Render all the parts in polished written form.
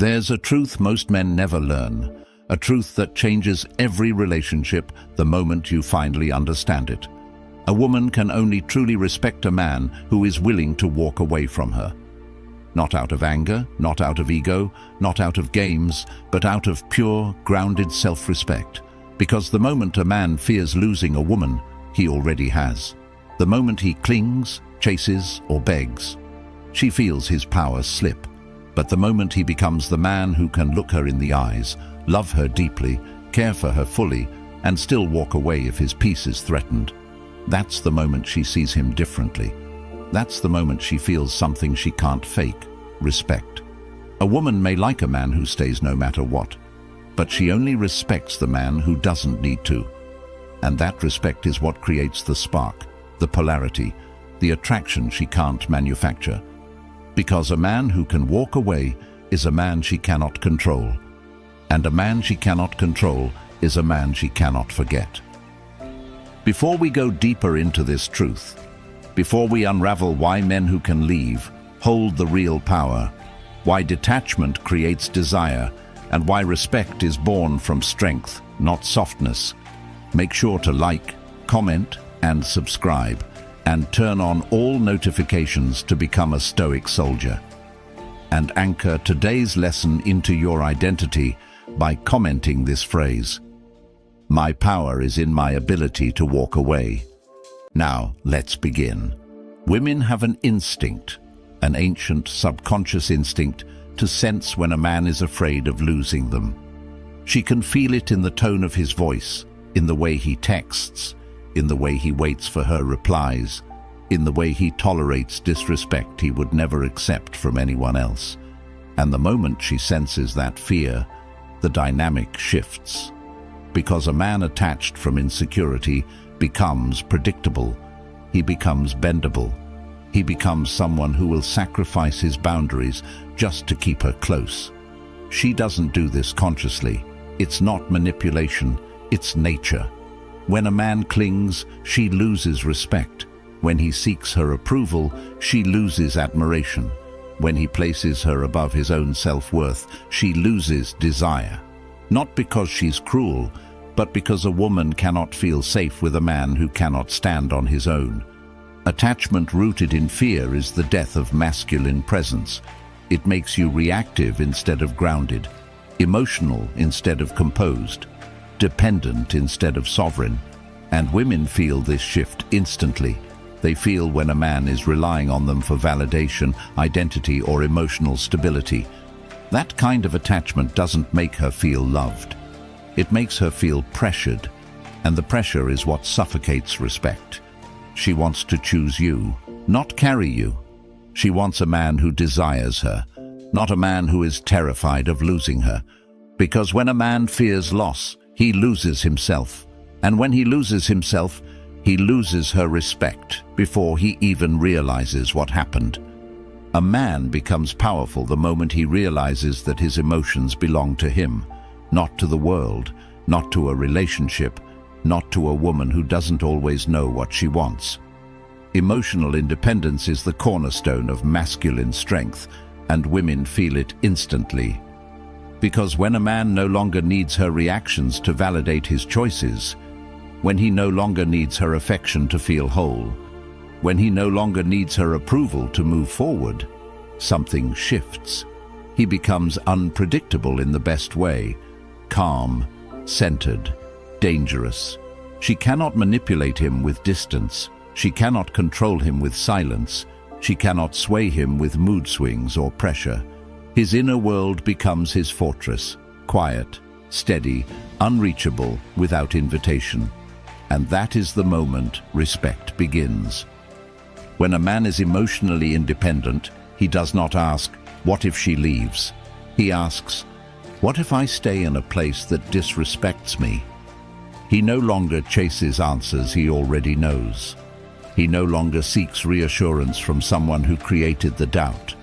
There's a truth most men never learn, a truth that changes every relationship the moment you finally understand it. A woman can only truly respect a man who is willing to walk away from her. Not out of anger, not out of ego, not out of games, but out of pure, grounded self-respect. Because the moment a man fears losing a woman, he already has. The moment he clings, chases, or begs, she feels his power slip. But the moment he becomes the man who can look her in the eyes, love her deeply, care for her fully, and still walk away if his peace is threatened, that's the moment she sees him differently. That's the moment she feels something she can't fake: respect. A woman may like a man who stays no matter what, but she only respects the man who doesn't need to. And that respect is what creates the spark, the polarity, the attraction she can't manufacture. Because a man who can walk away is a man she cannot control. And a man she cannot control is a man she cannot forget. Before we go deeper into this truth, before we unravel why men who can leave hold the real power, why detachment creates desire, and why respect is born from strength, not softness, make sure to like, comment, and subscribe, and turn on all notifications to become a Stoic soldier. And anchor today's lesson into your identity by commenting this phrase: "My power is in my ability to walk away." Now, let's begin. Women have an instinct, an ancient subconscious instinct, to sense when a man is afraid of losing them. She can feel it in the tone of his voice, in the way he texts, in the way he waits for her replies, in the way he tolerates disrespect he would never accept from anyone else. And the moment she senses that fear, the dynamic shifts. Because a man attached from insecurity becomes predictable. He becomes bendable. He becomes someone who will sacrifice his boundaries just to keep her close. She doesn't do this consciously. It's not manipulation, it's nature. When a man clings, she loses respect. When he seeks her approval, she loses admiration. When he places her above his own self-worth, she loses desire. Not because she's cruel, but because a woman cannot feel safe with a man who cannot stand on his own. Attachment rooted in fear is the death of masculine presence. It makes you reactive instead of grounded, emotional instead of composed, dependent instead of sovereign. And women feel this shift instantly. They feel when a man is relying on them for validation, identity, or emotional stability. That kind of attachment doesn't make her feel loved. It makes her feel pressured, and the pressure is what suffocates respect. She wants to choose you, not carry you. She wants a man who desires her, not a man who is terrified of losing her. Because when a man fears loss, he loses himself. And when he loses himself, he loses her respect before he even realizes what happened. A man becomes powerful the moment he realizes that his emotions belong to him, not to the world, not to a relationship, not to a woman who doesn't always know what she wants. Emotional independence is the cornerstone of masculine strength, and women feel it instantly. Because when a man no longer needs her reactions to validate his choices, when he no longer needs her affection to feel whole, when he no longer needs her approval to move forward, something shifts. He becomes unpredictable in the best way, calm, centered, dangerous. She cannot manipulate him with distance. She cannot control him with silence. She cannot sway him with mood swings or pressure. His inner world becomes his fortress, quiet, steady, unreachable, without invitation. And that is the moment respect begins. When a man is emotionally independent, he does not ask, "What if she leaves?" He asks, "What if I stay in a place that disrespects me?" He no longer chases answers he already knows. He no longer seeks reassurance from someone who created the doubt.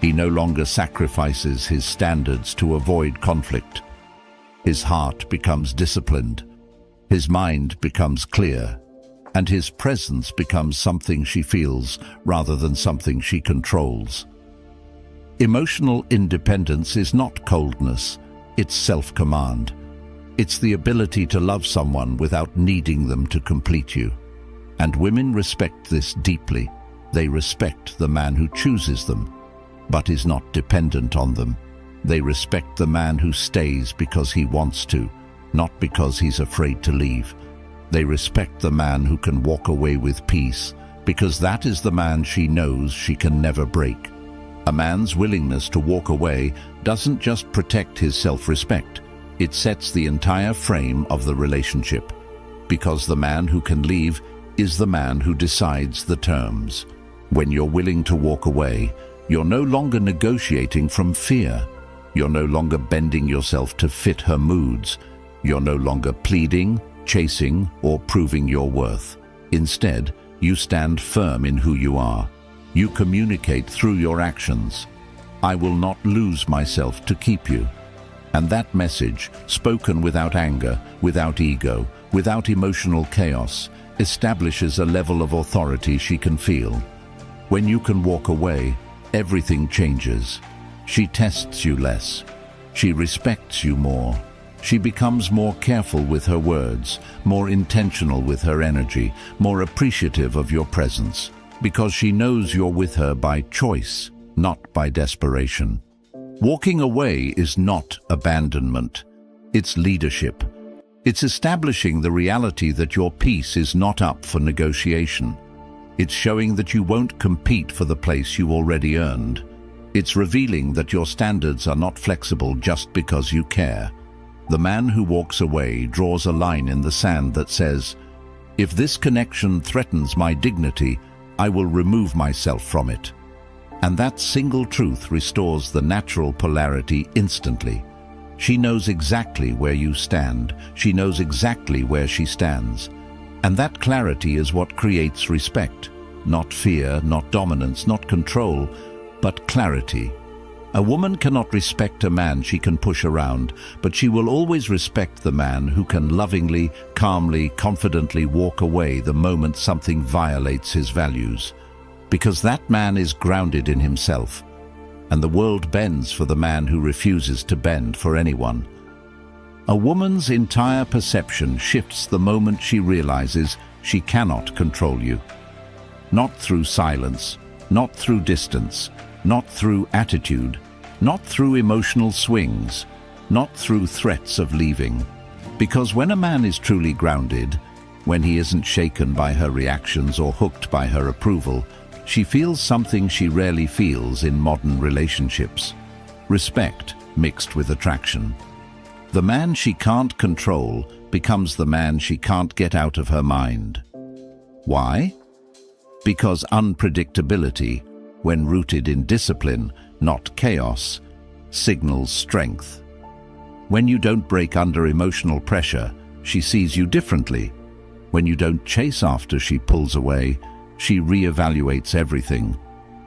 He no longer sacrifices his standards to avoid conflict. His heart becomes disciplined. His mind becomes clear. And his presence becomes something she feels rather than something she controls. Emotional independence is not coldness, it's self-command. It's the ability to love someone without needing them to complete you. And women respect this deeply. They respect the man who chooses them, but is not dependent on them. They respect the man who stays because he wants to, not because he's afraid to leave. They respect the man who can walk away with peace, because that is the man she knows she can never break. A man's willingness to walk away doesn't just protect his self-respect, it sets the entire frame of the relationship. Because the man who can leave is the man who decides the terms. When you're willing to walk away, you're no longer negotiating from fear. You're no longer bending yourself to fit her moods. You're no longer pleading, chasing, or proving your worth. Instead, you stand firm in who you are. You communicate through your actions. I will not lose myself to keep you. And that message, spoken without anger, without ego, without emotional chaos, establishes a level of authority she can feel. When you can walk away, everything changes. She tests you less. She respects you more. She becomes more careful with her words, more intentional with her energy, more appreciative of your presence, because she knows you're with her by choice, not by desperation. Walking away is not abandonment. It's leadership. It's establishing the reality that your peace is not up for negotiation. It's showing that you won't compete for the place you already earned. It's revealing that your standards are not flexible just because you care. The man who walks away draws a line in the sand that says, "If this connection threatens my dignity, I will remove myself from it." And that single truth restores the natural polarity instantly. She knows exactly where you stand. She knows exactly where she stands. And that clarity is what creates respect. Not fear, not dominance, not control, but clarity. A woman cannot respect a man she can push around, but she will always respect the man who can lovingly, calmly, confidently walk away the moment something violates his values. Because that man is grounded in himself, and the world bends for the man who refuses to bend for anyone. A woman's entire perception shifts the moment she realizes she cannot control you. Not through silence, not through distance, not through attitude, not through emotional swings, not through threats of leaving. Because when a man is truly grounded, when he isn't shaken by her reactions or hooked by her approval, she feels something she rarely feels in modern relationships: respect mixed with attraction. The man she can't control becomes the man she can't get out of her mind. Why? Because unpredictability, when rooted in discipline, not chaos, signals strength. When you don't break under emotional pressure, she sees you differently. When you don't chase after she pulls away, she reevaluates everything.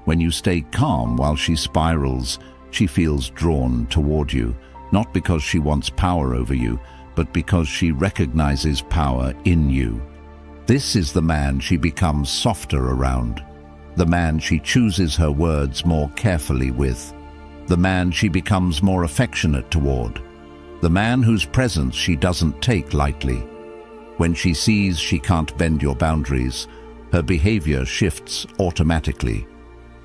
When you stay calm while she spirals, she feels drawn toward you, not because she wants power over you, but because she recognizes power in you. This is the man she becomes softer around, the man she chooses her words more carefully with, the man she becomes more affectionate toward, the man whose presence she doesn't take lightly. When she sees she can't bend your boundaries, her behavior shifts automatically.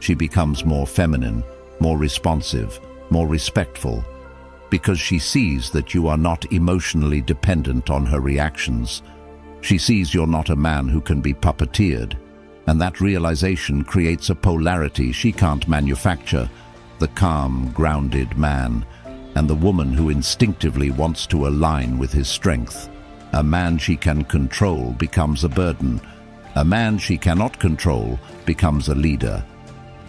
She becomes more feminine, more responsive, more respectful, because she sees that you are not emotionally dependent on her reactions. She sees you're not a man who can be puppeteered, and that realization creates a polarity she can't manufacture: the calm, grounded man, and the woman who instinctively wants to align with his strength. A man she can control becomes a burden. A man she cannot control becomes a leader.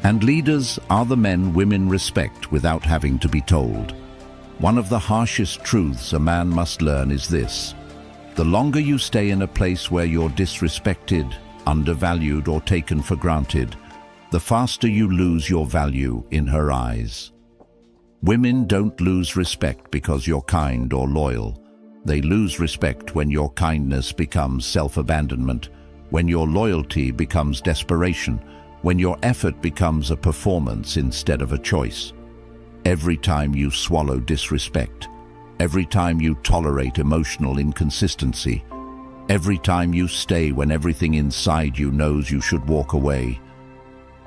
And leaders are the men women respect without having to be told. One of the harshest truths a man must learn is this: the longer you stay in a place where you're disrespected, undervalued, or taken for granted, the faster you lose your value in her eyes. Women don't lose respect because you're kind or loyal. They lose respect when your kindness becomes self-abandonment, when your loyalty becomes desperation, when your effort becomes a performance instead of a choice. Every time you swallow disrespect, every time you tolerate emotional inconsistency, every time you stay when everything inside you knows you should walk away,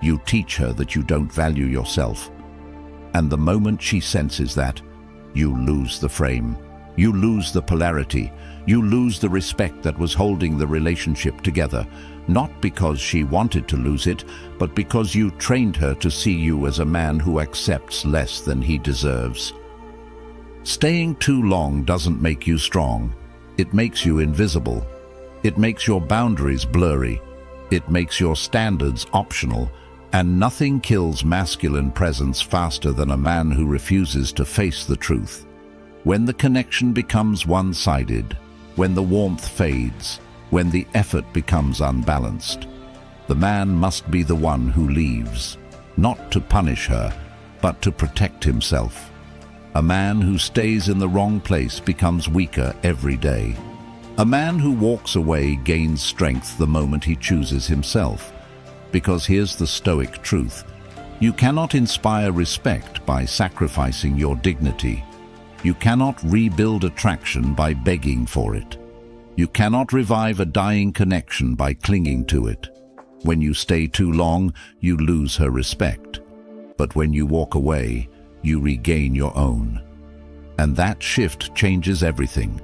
you teach her that you don't value yourself. And the moment she senses that, you lose the frame. You lose the polarity. You lose the respect that was holding the relationship together, not because she wanted to lose it, but because you trained her to see you as a man who accepts less than he deserves. Staying too long doesn't make you strong. It makes you invisible. It makes your boundaries blurry. It makes your standards optional. And nothing kills masculine presence faster than a man who refuses to face the truth. When the connection becomes one-sided, when the warmth fades, when the effort becomes unbalanced, the man must be the one who leaves, not to punish her, but to protect himself. A man who stays in the wrong place becomes weaker every day. A man who walks away gains strength the moment he chooses himself. Because here's the Stoic truth: you cannot inspire respect by sacrificing your dignity. You cannot rebuild attraction by begging for it. You cannot revive a dying connection by clinging to it. When you stay too long, you lose her respect. But when you walk away, you regain your own. And that shift changes everything.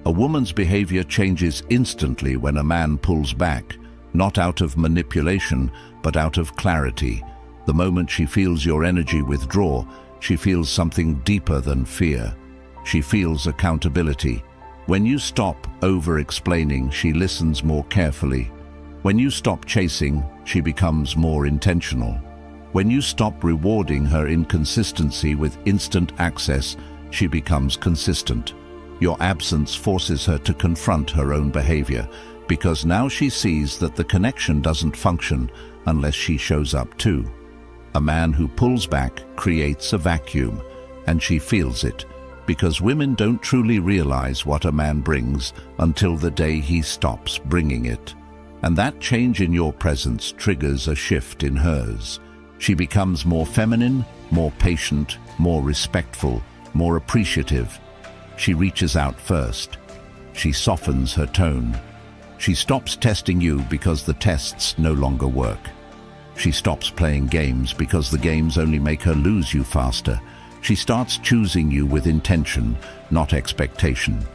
A woman's behavior changes instantly when a man pulls back, not out of manipulation, but out of clarity. The moment she feels your energy withdraw, she feels something deeper than fear. She feels accountability. When you stop over-explaining, she listens more carefully. When you stop chasing, she becomes more intentional. When you stop rewarding her inconsistency with instant access, she becomes consistent. Your absence forces her to confront her own behavior, because now she sees that the connection doesn't function unless she shows up too. A man who pulls back creates a vacuum, and she feels it, because women don't truly realize what a man brings until the day he stops bringing it. And that change in your presence triggers a shift in hers. She becomes more feminine, more patient, more respectful, more appreciative. She reaches out first. She softens her tone. She stops testing you because the tests no longer work. She stops playing games because the games only make her lose you faster. She starts choosing you with intention, not expectation.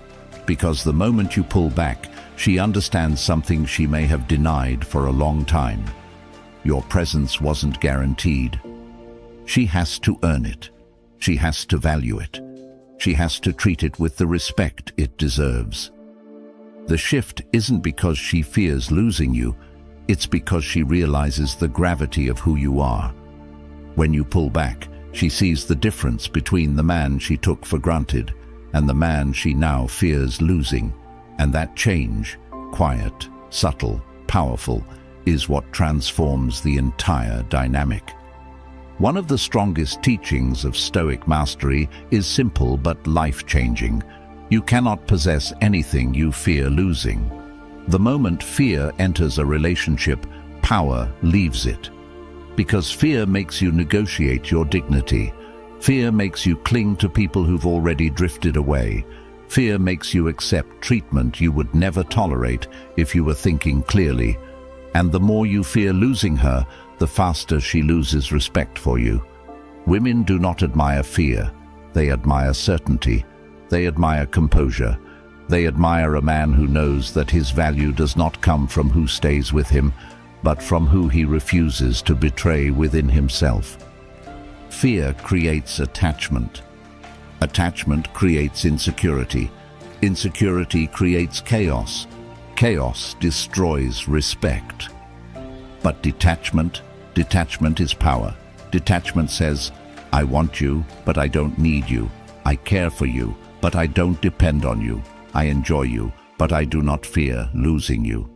Because the moment you pull back, she understands something she may have denied for a long time. Your presence wasn't guaranteed. She has to earn it. She has to value it. She has to treat it with the respect it deserves. The shift isn't because she fears losing you, it's because she realizes the gravity of who you are. When you pull back, she sees the difference between the man she took for granted and the man she now fears losing. And that change, quiet, subtle, powerful, is what transforms the entire dynamic. One of the strongest teachings of Stoic mastery is simple but life-changing. You cannot possess anything you fear losing. The moment fear enters a relationship, power leaves it. Because fear makes you negotiate your dignity. Fear makes you cling to people who've already drifted away. Fear makes you accept treatment you would never tolerate if you were thinking clearly. And the more you fear losing her, the faster she loses respect for you. Women do not admire fear. They admire certainty. They admire composure. They admire a man who knows that his value does not come from who stays with him, but from who he refuses to betray within himself. Fear creates attachment. Attachment creates insecurity. Insecurity creates chaos. Chaos destroys respect. But detachment is power. Detachment says, I want you, but I don't need you. I care for you, but I don't depend on you. I enjoy you, but I do not fear losing you.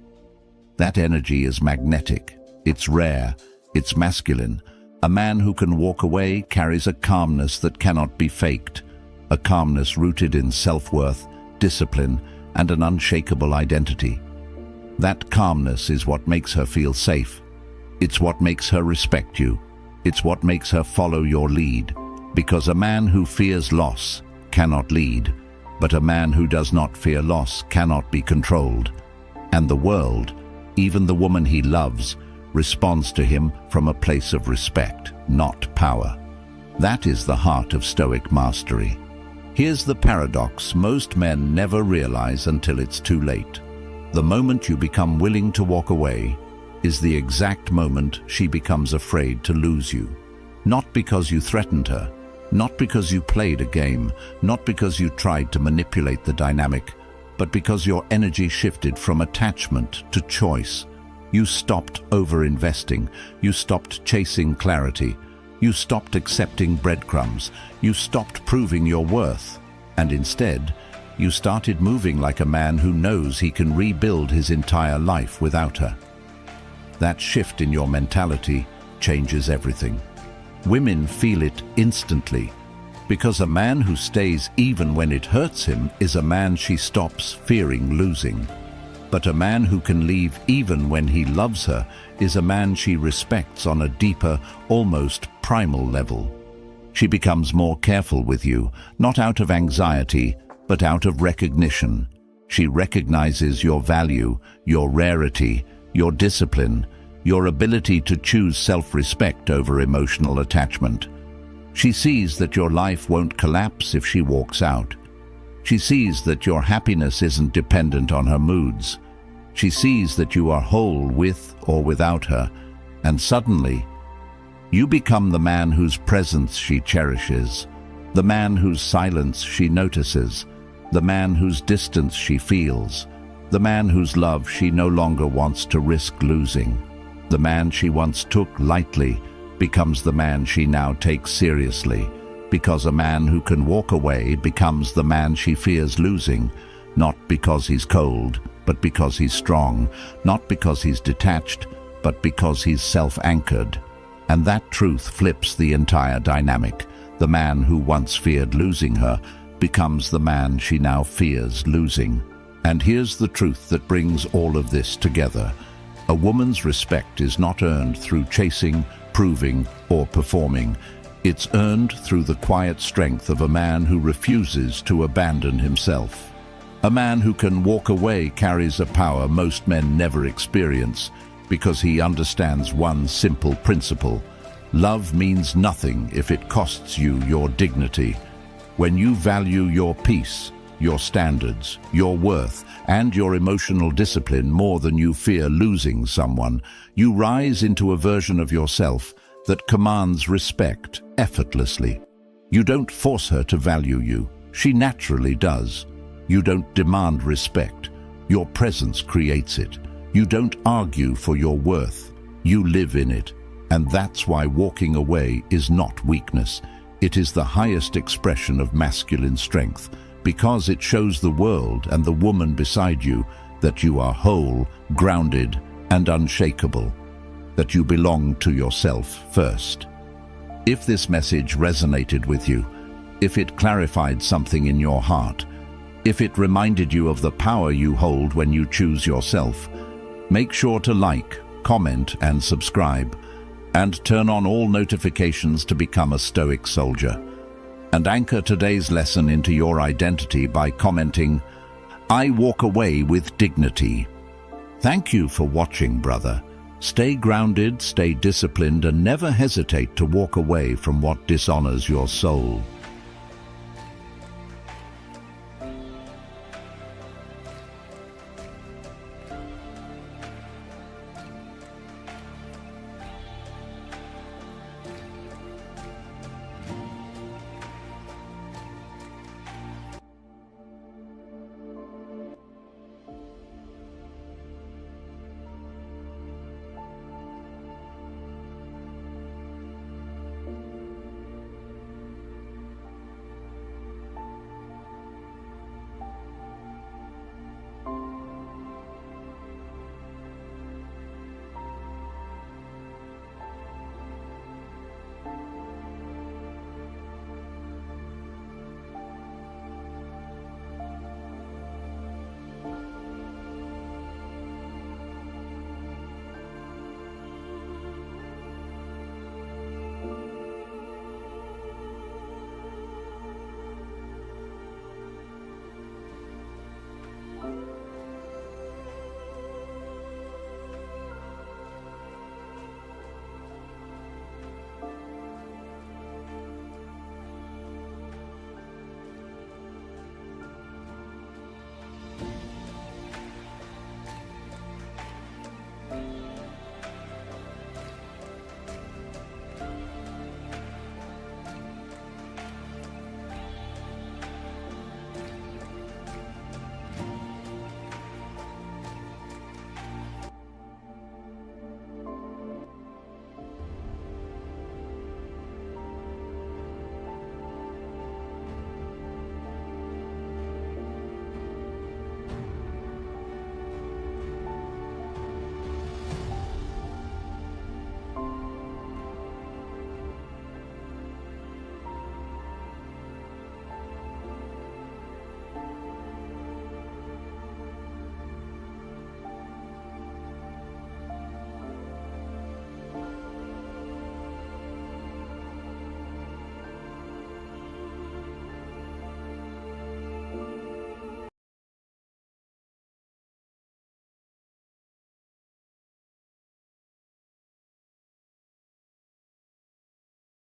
That energy is magnetic. It's rare. It's masculine. A man who can walk away carries a calmness that cannot be faked. A calmness rooted in self-worth, discipline, and an unshakable identity. That calmness is what makes her feel safe. It's what makes her respect you. It's what makes her follow your lead. Because a man who fears loss cannot lead, but a man who does not fear loss cannot be controlled. And the world, even the woman he loves, responds to him from a place of respect, not power. That is the heart of Stoic mastery. Here's the paradox most men never realize until it's too late. The moment you become willing to walk away is the exact moment she becomes afraid to lose you. Not because you threatened her, not because you played a game, not because you tried to manipulate the dynamic, but because your energy shifted from attachment to choice. You stopped over-investing, you stopped chasing clarity, you stopped accepting breadcrumbs, you stopped proving your worth, and instead, you started moving like a man who knows he can rebuild his entire life without her. That shift in your mentality changes everything. Women feel it instantly, because a man who stays even when it hurts him is a man she stops fearing losing. But a man who can leave even when he loves her is a man she respects on a deeper, almost primal level. She becomes more careful with you, not out of anxiety, but out of recognition. She recognizes your value, your rarity, your discipline, your ability to choose self-respect over emotional attachment. She sees that your life won't collapse if she walks out. She sees that your happiness isn't dependent on her moods. She sees that you are whole with or without her, and suddenly, you become the man whose presence she cherishes, the man whose silence she notices, the man whose distance she feels, the man whose love she no longer wants to risk losing. The man she once took lightly becomes the man she now takes seriously, because a man who can walk away becomes the man she fears losing, not because he's cold, but because he's strong, not because he's detached, but because he's self-anchored. And that truth flips the entire dynamic. The man who once feared losing her becomes the man she now fears losing. And here's the truth that brings all of this together. A woman's respect is not earned through chasing, proving, or performing. It's earned through the quiet strength of a man who refuses to abandon himself. A man who can walk away carries a power most men never experience, because he understands one simple principle. Love means nothing if it costs you your dignity. When you value your peace, your standards, your worth, and your emotional discipline more than you fear losing someone, you rise into a version of yourself that commands respect effortlessly. You don't force her to value you. She naturally does. You don't demand respect. Your presence creates it. You don't argue for your worth. You live in it. And that's why walking away is not weakness. It is the highest expression of masculine strength, because it shows the world and the woman beside you that you are whole, grounded, and unshakable, that you belong to yourself first. If this message resonated with you, if it clarified something in your heart, if it reminded you of the power you hold when you choose yourself, make sure to like, comment, and subscribe, and turn on all notifications to become a Stoic soldier. And anchor today's lesson into your identity by commenting, "I walk away with dignity." Thank you for watching, brother. Stay grounded, stay disciplined, and never hesitate to walk away from what dishonors your soul.